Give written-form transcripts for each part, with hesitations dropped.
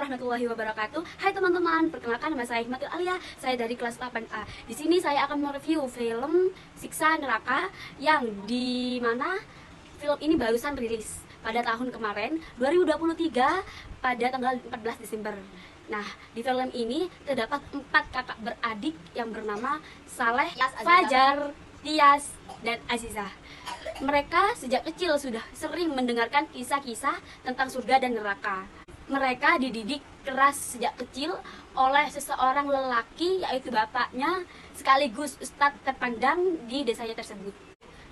warahmatullahi wabarakatuh. Hai teman-teman, perkenalkan nama saya Hikmatul Alia. Saya dari kelas 8A. Di sini saya akan mereview film Siksa Neraka yang di mana film ini barusan rilis pada tahun kemarin 2023 pada tanggal 14 Desember. Nah, di film ini terdapat 4 kakak beradik yang bernama Saleh, Fajar, Tias, dan Azizah. Mereka sejak kecil sudah sering mendengarkan kisah-kisah tentang surga dan neraka. Mereka dididik keras sejak kecil oleh seseorang lelaki, yaitu bapaknya sekaligus ustadz terpandang di desanya tersebut.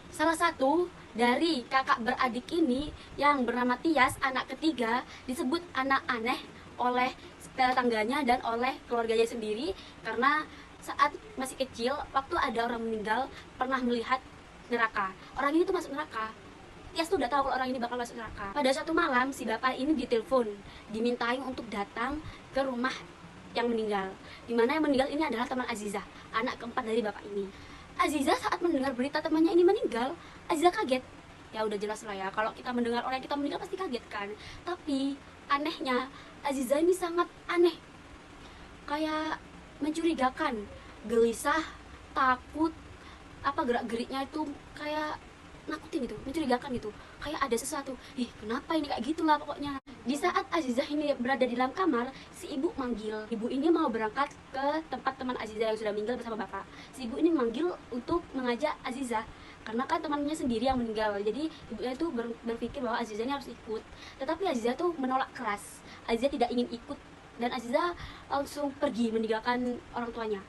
Salah satu dari kakak beradik ini yang bernama Tias, anak ketiga, disebut anak aneh oleh tetangganya dan oleh keluarganya sendiri karena saat masih kecil, waktu ada orang meninggal, pernah melihat neraka. Orang ini tuh masuk neraka. Tias tuh udah tahu kalau orang ini bakal masuk neraka. Pada suatu malam, si bapak ini ditelepon, dimintain untuk datang ke rumah yang meninggal. Dimana yang meninggal ini adalah teman Azizah, anak keempat dari bapak ini. Azizah saat mendengar berita temannya ini meninggal, Azizah kaget. Ya udah jelas lah ya, kalau kita mendengar orang kita meninggal pasti kaget kan. Tapi anehnya, Azizah ini sangat aneh, kayak mencurigakan, gelisah, takut, apa gerak-geriknya itu kayak nakutin gitu, mencurigakan gitu, kayak ada sesuatu. Kenapa ini kayak gitulah pokoknya. Di saat Azizah ini berada di dalam kamar, si ibu manggil. Ibu ini mau berangkat ke tempat teman Azizah yang sudah meninggal bersama bapak. Si ibu ini manggil untuk mengajak Azizah karena kan temannya sendiri yang meninggal. Jadi ibunya itu berpikir bahwa Azizah ini harus ikut. Tetapi Azizah tuh menolak keras. Azizah tidak ingin ikut dan Azizah langsung pergi meninggalkan orang tuanya.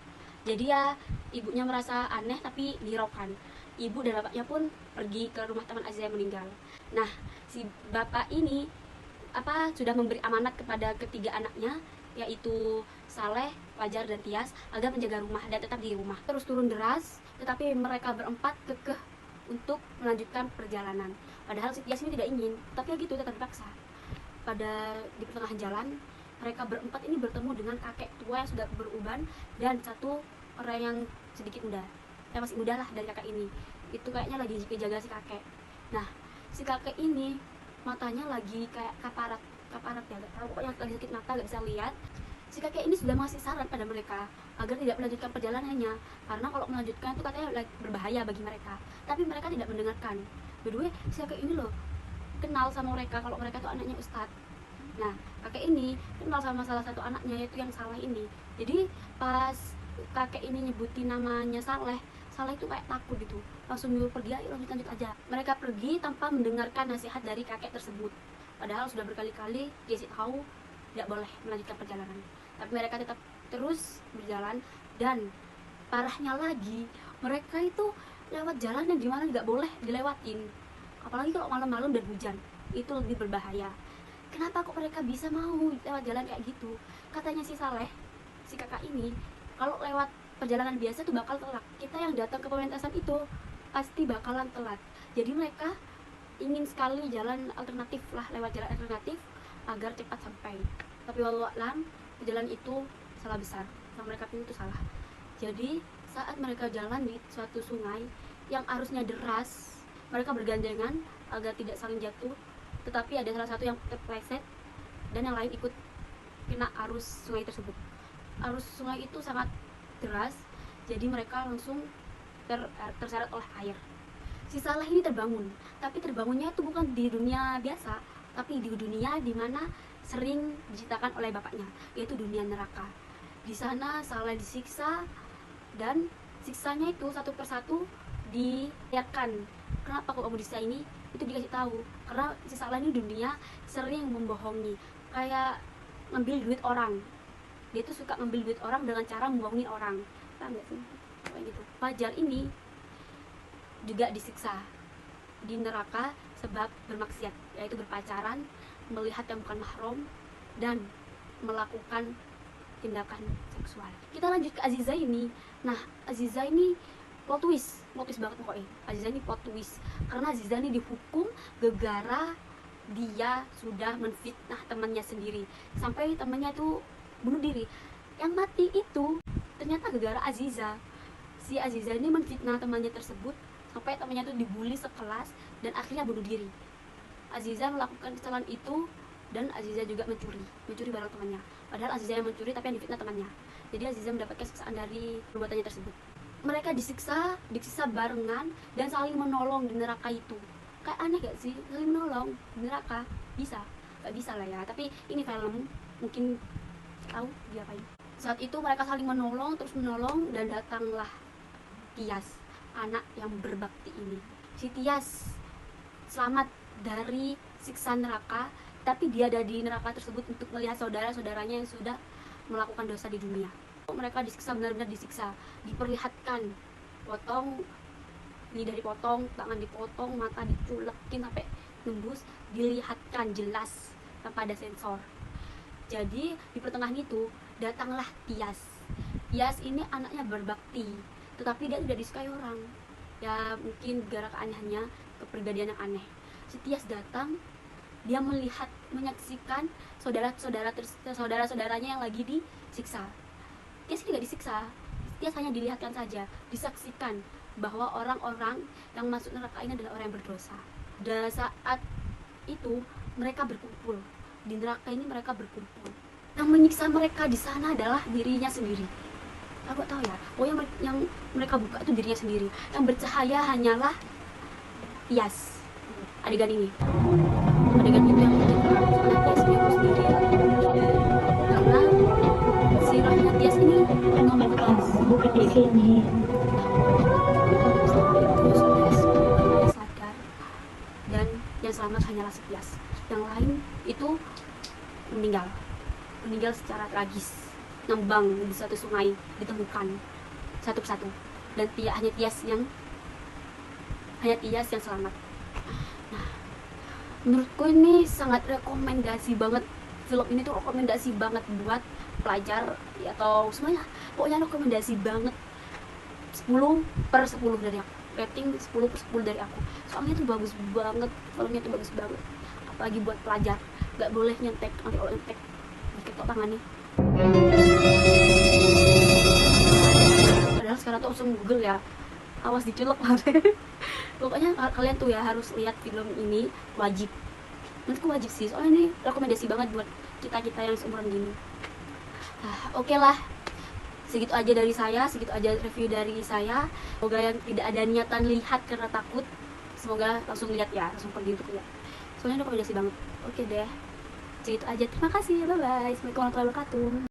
Jadi ya ibunya merasa aneh tapi dihiraukan. Ibu dan bapaknya pun pergi ke rumah teman Azizah yang meninggal. Nah, si bapak ini sudah memberi amanat kepada ketiga anaknya, yaitu Saleh, Fajar, dan Tias, agar menjaga rumah dan tetap di rumah. Terus turun deras, tetapi mereka berempat kekeh untuk melanjutkan perjalanan. Padahal si Tias ini tidak ingin, tapi ya gitu, tetap dipaksa. Di pertengahan jalan, mereka berempat ini bertemu dengan kakek tua yang sudah beruban dan satu orang yang sedikit muda, yang masih muda lah dari kakek ini. Itu kayaknya lagi jaga si kakek. Nah, si kakek ini matanya lagi kayak kaparat ya, gak tahu, pokoknya lagi sakit mata, gak bisa lihat. Si kakek ini sudah mengasih saran pada mereka agar tidak melanjutkan perjalanannya karena kalau melanjutkan itu katanya berbahaya bagi mereka. Tapi mereka tidak mendengarkan. By the way, si kakek ini loh kenal sama mereka kalau mereka tuh anaknya ustadz. Nah, kakek ini kenal sama salah satu anaknya, yaitu yang Saleh ini. Jadi pas kakek ini nyebutin namanya Saleh itu kayak takut gitu, langsung nyuruh pergi, ayo lanjut aja. Mereka pergi tanpa mendengarkan nasihat dari kakek tersebut, padahal sudah berkali-kali dikasih tahu tidak boleh melanjutkan perjalanan. Tapi mereka tetap terus berjalan, dan parahnya lagi mereka itu lewat jalan yang dimana nggak boleh dilewatin, apalagi kalau malam-malam dan hujan, itu lebih berbahaya. Kenapa kok mereka bisa mau lewat jalan kayak gitu? Katanya si Saleh, si kakak ini, kalau lewat perjalanan biasa tuh bakal telat. Kita yang datang ke pementasan itu pasti bakalan telat. Jadi mereka ingin sekali jalan alternatif lah, lewat jalan alternatif agar cepat sampai. Tapi wallahu a'lam, jalan itu salah besar. Yang mereka pilih itu salah. Jadi saat mereka jalan di suatu sungai yang arusnya deras, mereka bergandengan agar tidak saling jatuh. Tetapi ada salah satu yang terpleset dan yang lain ikut kena arus sungai tersebut. Arus sungai itu sangat deras, jadi mereka langsung terseret oleh air. Si Saleh ini terbangun, tapi terbangunnya itu bukan di dunia biasa, tapi di dunia dimana sering diciptakan oleh bapaknya, yaitu dunia neraka. Di sana Saleh disiksa, dan siksanya itu satu persatu dilihatkan. Kenapa kok kamu disiksa ini? Itu dikasih tahu karena si Saleh ini dunia sering membohongi, kayak ngambil duit orang. Dia tuh suka ngambil duit orang dengan cara membohongin orang, paham gak sih? Kayak gitu. Fajar ini juga disiksa di neraka sebab bermaksiat, yaitu berpacaran, melihat yang bukan mahram, dan melakukan tindakan seksual. Kita lanjut ke Azizah ini. Nah, Azizah ini plot twist banget pokoknya. Azizah ini plot twist karena Azizah ini dihukum gara-gara dia sudah menfitnah temannya sendiri sampai temannya itu bunuh diri. Yang mati itu ternyata gara-gara Azizah. Si Azizah ini menfitnah temannya tersebut sampai temannya itu dibully sekelas dan akhirnya bunuh diri. Azizah melakukan kesalahan itu dan Aziza juga mencuri barang temannya. Padahal Aziza yang mencuri tapi yang difitnah temannya. Jadi Aziza mendapatkan siksaan dari perbuatannya tersebut. Mereka disiksa barengan dan saling menolong di neraka itu. Kayak aneh gak sih, saling menolong di neraka? Bisa? Gak bisa lah ya, tapi ini film, mungkin tahu diapain. Saat itu mereka saling menolong, dan datanglah Tias, anak yang berbakti ini. Si Tias selamat dari siksa neraka, tapi dia ada di neraka tersebut untuk melihat saudara-saudaranya yang sudah melakukan dosa di dunia. Mereka disiksa, benar-benar disiksa, diperlihatkan lidah dipotong, tangan dipotong, mata diculekin sampai nembus, dilihatkan jelas tanpa ada sensor. Jadi di pertengahan itu datanglah Tias. Tias ini anaknya berbakti, tetapi dia tidak disukai orang. Ya mungkin gara keanehannya, kepribadian yang aneh. Si Tias datang, dia menyaksikan saudara-saudaranya yang lagi disiksa. Tias ini gak disiksa, Tias hanya dilihatkan saja, disaksikan bahwa orang-orang yang masuk neraka ini adalah orang yang berdosa. Dan saat itu mereka berkumpul di neraka ini, Yang menyiksa mereka di sana adalah dirinya sendiri. Aku tahu ya, yang mereka buka itu dirinya sendiri. Yang bercahaya hanyalah Tias. Adegan itu yang bikin Tias itu sendiri, karena sirahnya Tias ini ngomong keras. Bukan di sini. Sadar, dan yang selamat hanyalah si Tias. Yang lain itu meninggal secara tragis, ngambang di suatu sungai, ditemukan satu persatu, dan hanya Tias yang selamat. Nah, menurutku ini sangat rekomendasi banget. Film ini tuh rekomendasi banget buat pelajar ya, atau semuanya, pokoknya rekomendasi banget. 10/10 dari aku, rating 10/10 dari aku. Soalnya itu bagus banget, filmnya itu bagus banget, apalagi buat pelajar. Gak boleh nyentek, nanti kalau nyentek ketok tangannya. Padahal sekarang tuh langsung Google ya, awas diculek nanti. Pokoknya kalian tuh ya harus lihat film ini, wajib. Menurutku wajib sih, soalnya ini rekomendasi banget buat kita yang seumuran gini. Oke lah, segitu aja dari saya, segitu aja review dari saya. Semoga yang tidak ada niatan lihat karena takut, semoga langsung lihat ya, langsung pergi untuk lihat. Soalnya rekomendasi banget. Oke deh, segitu aja. Terima kasih, bye bye. Assalamualaikum warahmatullahi wabarakatuh.